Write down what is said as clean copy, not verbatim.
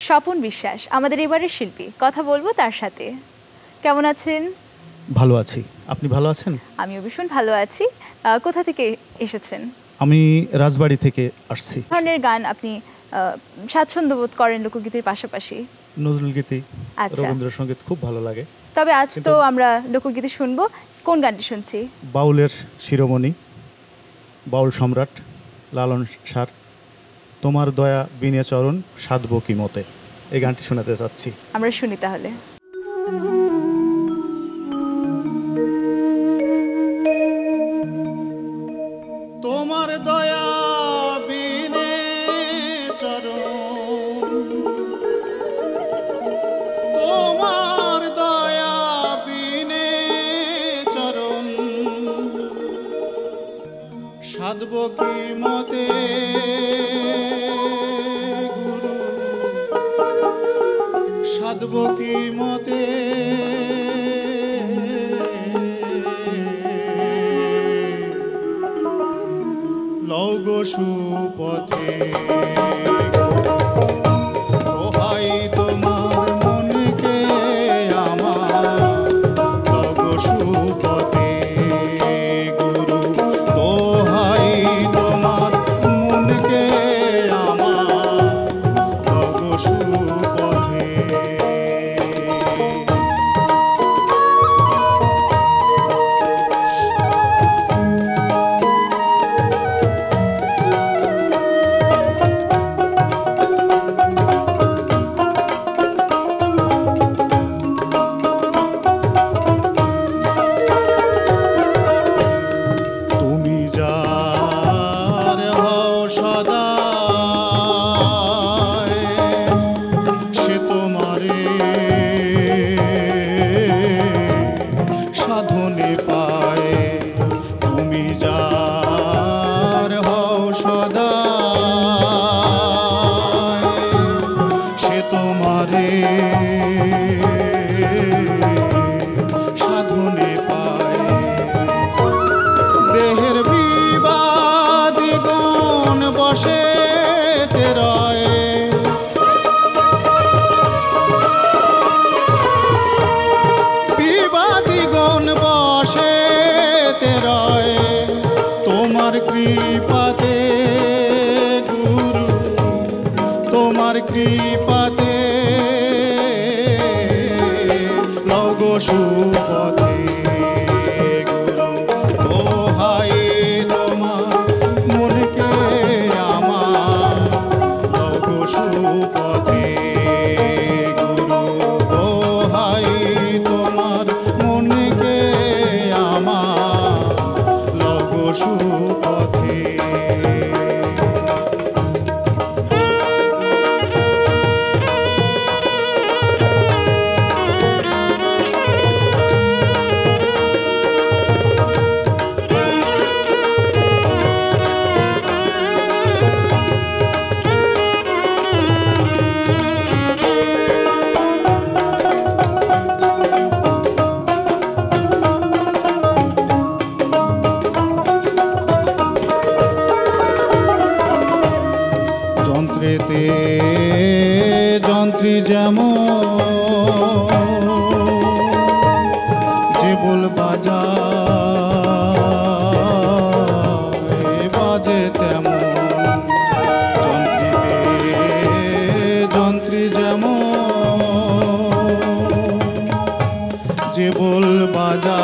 স্বপন বিশ্বাস আমাদের এবারের শিল্পী, কথা বলবো তার সাথে। কেমন আছেন? ভালো আছি, আপনি ভালো আছেন? আমিও ভীষণ ভালো আছি। কোথা থেকে এসেছেন? আমি রাজবাড়ি থেকে আসছি। ধরনের গান আপনি স্বাচ্ছন্দ্য বোধ করেন লোকগীতির পাশাপাশি? নজরুল গীতি, আচ্ছা, রবীন্দ্রসঙ্গীত খুব ভালো লাগে। তবে আজ তো আমরা লোকগীতি শুনবো। কোন গানটি শুনছি? বাউলের শিরোমণি, বাউল সম্রাট লালন সার, তোমার দয়া বিনে চরণ সাধব কি মতে, এই গানটি শোনাতে চাচ্ছি। আমরা শুনি তাহলে। তোমার দয়া বিনে চরণ, তোমার দয়া বিনে চরণ সাধব কি মতে গুরু, সাধব কি মতে লও গো সুপথে। দোহাই তোমার মনকে আমার, লও গো সুপথে গুরু। দোহাই তোমার মনকে আমার, লও গো সুপথে। সাধনে পায় তুমি যার হও সদা, সে তোমারে সাধনে পায়। দেহের বিবাদী গণ বসে তেরয়, বসে তেরয় তোমার কৃপাতে গুরু, তোমার কৃপাতে লও গো সুপথে গুরু। দোহাই তোমার মনকে আমার, লও গো সুপথে গুরু। দোহাই তোমার মনকে আমার, লও গো সুপথে। যন্ত্রেতে যন্ত্রী যেমন যে বল বাজে তেমন, যন্ত্রীতে যন্ত্রী যেমন যে বল বাজা